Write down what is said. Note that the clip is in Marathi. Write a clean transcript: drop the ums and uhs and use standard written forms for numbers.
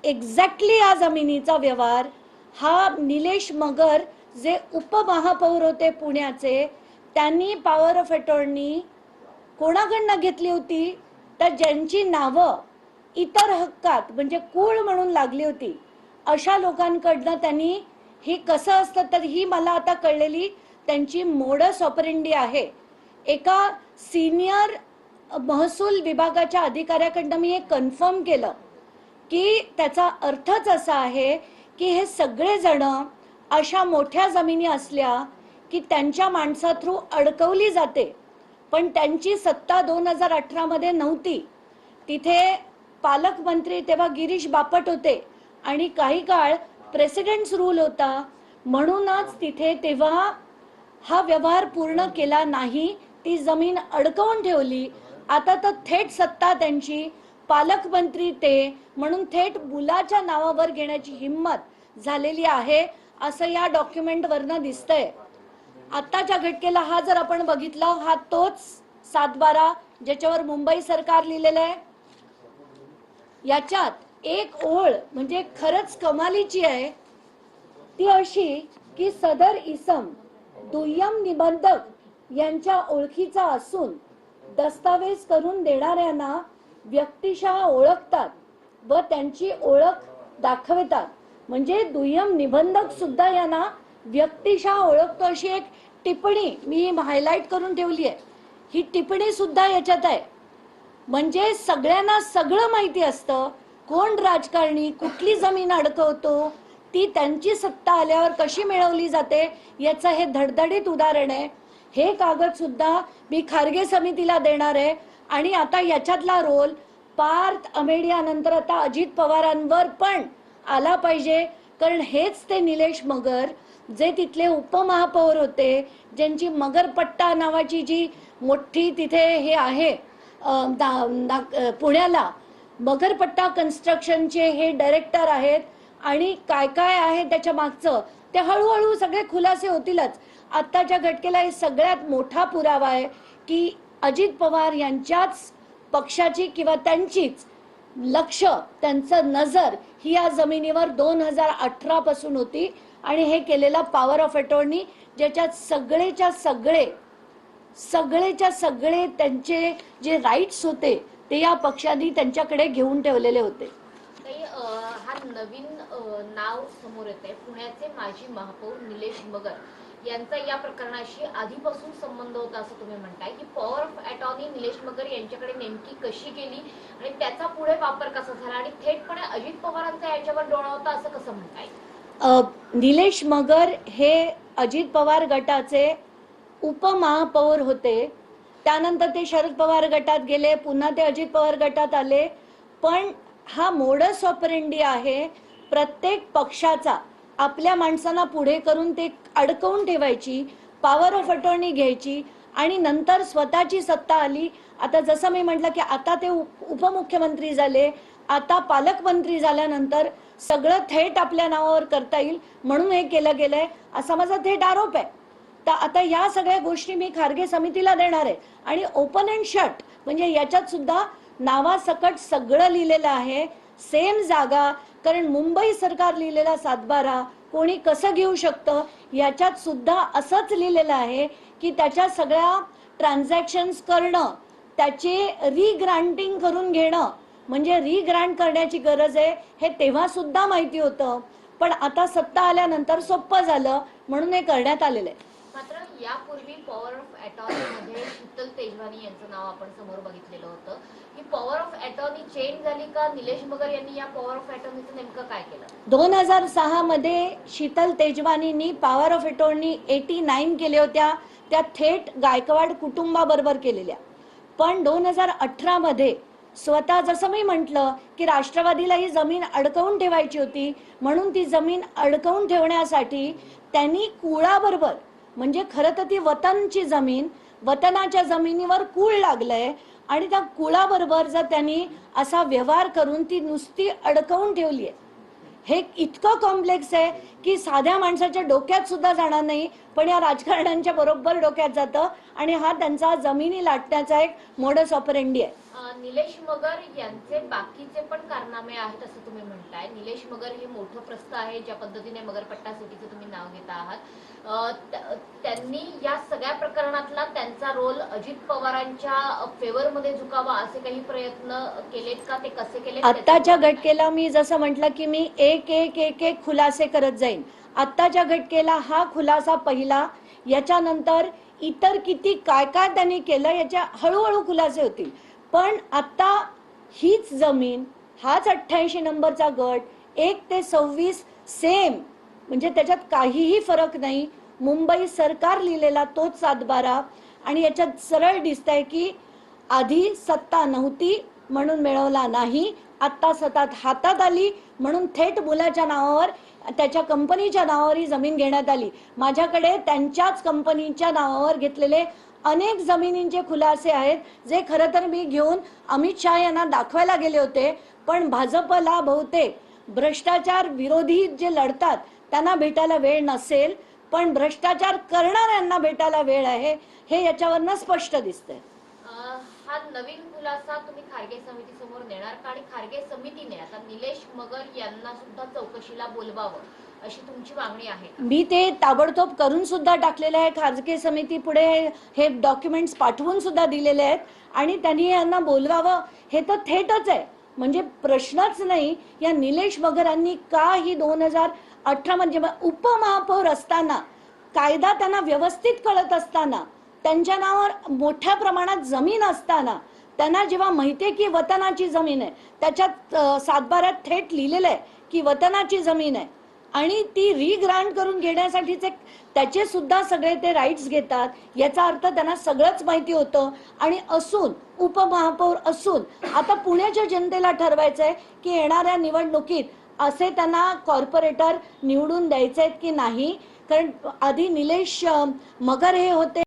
एक्झॅक्टली या जमिनीचा व्यवहार हा निलेश मगर जे उपमहापौर होते पुण्याचे, त्यांनी पॉवर ऑफ अटॉर्नी कोणाकडनं घेतली होती, तर ज्यांची नावं इतर हक्कात म्हणजे कुळ म्हणून लागली होती अशा लोकांकडनं त्यांनी, ही कसं असतं तर ही मला आता कळलेली त्यांची मोडस ऑपरेंडी आहे. एका सिनियर महसूल विभागाच्या अधिकाऱ्याकडनं मी हे कन्फर्म केलं की त्याचा अर्थच असा आहे की हे सगळे जण अशा मोठ्या जमिनी असल्या की त्यांच्या माणसा थ्रू अडकवली जाते, पण त्यांची सत्ता 2018 मध्ये नव्हती. तिथे पालकमंत्री तेव्हा गिरीश बापट होते आणि काही काळ प्रेसिडेंट्स रूल होता, म्हणूनच तिथे तेव्हा हा व्यवहार पूर्ण केला नाही, ती जमीन अडकवून ठेवली. आता तर थेट सत्ता त्यांची पालकमंत्री ते म्हणून थेट मुलाच्या नावावर घेण्याची हिम्मत झालेली आहे असं या डॉक्युमेंटवरनं दिसतंय. आताच्या घटकेला हा जर आपण बघितला, हा तोच 7/12 ज्याच्यावर मुंबई सरकार लिहिलेलं आहे. याच्यात एक ओळ म्हणजे खरंच कमालीची आहे, ती अशी की सदर इसम दुय्यम निबंधक यांच्या ओळखीचा असून दस्तावेज करून देणाऱ्यांना व्यक्तिशः ओळखतात व त्यांची ओळख दाखवतात. म्हणजे दुय्यम निबंधक सुद्धा यांना व्यक्तिशः ओळखतो अशी एक टिप्पणी मी हायलाइट करून ठेवली आहे. ही टिप्पणी सुद्धा याच्यात आहे. म्हणजे सगळ्यांना सगळं माहिती असतं, कोण राजकारणी कुठली जमीन अडकवतो, ती त्यांची सत्ता आल्यावर कशी मिळवली जाते याचं हे धडधडीत उदाहरण आहे. हे कागद सुद्धा मी खारगे समितीला देणार आहे आणि आता याच्यातला रोल पार्थ अमेडिया नंतर आता अजित पवारांवर पण आला पाहिजे, कारण हेच ते निलेश मगर जे तिथले उपमहापौर होते, ज्यांची मगरपट्टा नावाची जी मोठी तिथे हे आहे पुण्याला मगरपट्टा कन्स्ट्रक्शनचे हे डायरेक्टर आहेत आणि काय काय आहे त्याच्या मागचं ते हळूहळू सगळे खुलासे होतीलच. आत्ताच्या घटकेला हे सगळ्यात मोठा पुरावा आहे की अजित पवार यांच्याच पक्षाची किंवा त्यांचीच लक्ष, त्यांचं नजर ही या जमिनीवर 2018 पासून होती आणि हे केलेला पॉवर ऑफ अटॉर्नी ज्याच्यात सगळेच्या सगळे त्यांचे जे राईट्स होते ते या पक्षांनी त्यांच्याकडे घेऊन ठेवलेले होते. हा नवीन नाव समोर येते, पुण्याचे माजी महापौर निलेश मगर यांचा या प्रकरणाशी आधीपासून संबंध होता असं तुम्ही म्हणताय की पॉवर ऑफ अटॉर्नी निलेश मगर यांच्याकडे नेमकी कशी गेली आणि त्याचा पुढे वापर कसा झाला आणि थेटपणे अजित पवारांचा याच्यावर डोळा होता असं कसं म्हणताय? निलेश मगर हे अजित पवार गटाचे उपमहापौर होते, त्यानंतर ते शरद पवार गटात गेले, पुन्हा ते अजित पवार गटात आले. पण हा मोडस ऑपरेंडी आहे प्रत्येक पक्षाचा, आपल्या माणसांना पुढे करून ते अडकवून ठेवायची, पॉवर ऑफ अटॉर्नी घ्यायची आणि नंतर स्वतःची सत्ता आली. आता जसं मी म्हटलं की आता ते उपमुख्यमंत्री झाले, आता पालकमंत्री झाल्यानंतर सगळं थेट आपल्या नावावर करता येईल म्हणून हे केलं गेलंय असा माझा थेट आरोप आहे. तर आता या सगळ्या गोष्टी मी खारगे समितीला देणार आहे आणि ओपन अँड शट म्हणजे याच्यात सुद्धा नावासकट सगळं लिहिलेलं आहे, सेम जागा, कारण मुंबई सरकार लिहिलेला 7/12 कोणी कसं घेऊ शकतं याच्यात सुद्धा असंच लिहिलेलं आहे की त्याच्या सगळ्या ट्रान्झॅक्शन्स करणं, त्याचे रिग्रांटिंग करून घेणं म्हणजे रिग्रांट करण्याची गरज आहे हे तेव्हा सुद्धा माहिती होतं, पण आता सत्ता आल्यानंतर सोपं झालं म्हणून हे करण्यात आलेलं आहे. मात्र यापूर्वी पॉवर ऑफ अटॉर्नी मध्ये शीतल तेजवानी यांचं नाव आपण समोर बघितलेलं होतं. ही पॉवर ऑफ अटॉर्नी चेंज झाली का? निलेश मगर यांनी या पॉवर ऑफ अटॉर्नीचं नेमकं काय केलं? 2006 मध्ये शीतल तेजवानींनी पॉवर ऑफ अटॉर्नी 89 केल्या होत्या, त्या थेट गायकवाड कुटुंबाबरोबर केलेल्या. पण 2018 मध्ये स्वतः जसं मी म्हटलं की राष्ट्रवादीला ही जमीन अडकवून ठेवायची होती म्हणून ती जमीन अडकवून ठेवण्यासाठी त्यांनी कुळाबरोबर, म्हणजे खरं तर ती वतनची जमीन, वतनाच्या जमिनीवर कुळ लागलंय आणि त्या कुळाबरोबर जर त्यांनी असा व्यवहार करून ती नुसती अडकवून ठेवली आहे. हे इतकं कॉम्प्लेक्स आहे की साध्या माणसाच्या डोक्यात सुद्धा जाणार नाही, पण या राजकारण्यांच्या बरोबर डोक्यात जातं आणि हा त्यांचा जमिनी लाटण्याचा एक मोडस ऑपरेंडी आहे. निलेश मगर यांचे बाकीचे पण कारनामे आहेत असं तुम्ही म्हणताय. निलेश मगर हे मोठं प्रस्थ आहे, ज्या पद्धतीने मगरपट्टा सिटीचं तुम्ही नाव घेता आहात. त्यांनी या सगळ्या प्रकरणातला त्यांचा रोल अजित पवारांच्या फेवरमध्ये झुकावा असे काही प्रयत्न केलेत का? ते कसे केलेत? आत्ताच्या घटकेला मी जसं म्हटलं की मी एक एक एक एक खुलासे करत जाईन. आत्ताच्या घटकेला हा खुलासा पहिला, याच्यानंतर इतर किती काय काय त्यांनी केलं याच्या हळूहळू खुलासे होतील. पण आता हीच जमीन, हाच 88 नंबरचा गट 1 ते 26 सेम, म्हणजे त्याच्यात काहीही फरक नाही. मुंबई सरकार लिहिलेला तोच 7/12 आणि याच्यात सरळ दिसतंय की आधी सत्ता नव्हती म्हणून मिळवला नाही, आत्ता सत्ता हातात आली म्हणून थेट मुलाच्या नावावर, त्याच्या कंपनीच्या नावावर ही जमीन घेण्यात आली. माझ्याकडे त्यांच्याच कंपनीच्या नावावर घेतलेले अनेक जमिनींचे खुलासे आहेत, जे खरं तर मी घेऊन अमित शहा यांना दाखवायला गेले होते. पण भाजपला बहुतेक भ्रष्टाचार विरोधी जे लढतात त्यांना भेटायला वेळ नसेल, पण भ्रष्टाचार करणाऱ्यांना भेटायला वेळ आहे, हे याच्यावरनं स्पष्ट दिसतंय. हा नवीन खुलासा तुम्ही खारगे समिती समोर नेणार का? आणि खारगे समितीने आता निलेश मगर यांना सुद्धा चौकशीला बोलवावं अशी तुमची मागणी आहे? मी ते ताबडतोब करून सुद्धा टाकलेले आहे. खारगे समिती पुढे हे डॉक्युमेंट्स पाठवून सुद्धा दिलेले आहेत आणि त्यांनी यांना बोलवावं हे तर थेटच आहे. म्हणजे प्रश्नच नाही. या निलेश मगरांनी का ही 2018 म्हणजे उपमहापौर असताना, कायदा त्यांना व्यवस्थित कळत असताना, त्यांच्या नावावर मोठ्या प्रमाणात जमीन असताना, त्यांना जेव्हा माहितीये की वतनाची जमीन आहे, त्याच्यात 7/12 थेट लिहिलेलं आहे की वतनाची जमीन आहे आणि ती रिग्रांट करून घेण्यासाठीचे त्याचे सुद्धा सगळे ते राईट्स घेतात, याचा अर्थ त्यांना सगळंच माहिती होतं. आणि असून उपमहापौर असून आता पुण्याच्या जनतेला ठरवायचंय की येणाऱ्या निवडणुकीत असे त्यांना कॉर्पोरेटर निवडून द्यायचे आहेत की नाही. कारण आधी निलेश मगर हे होते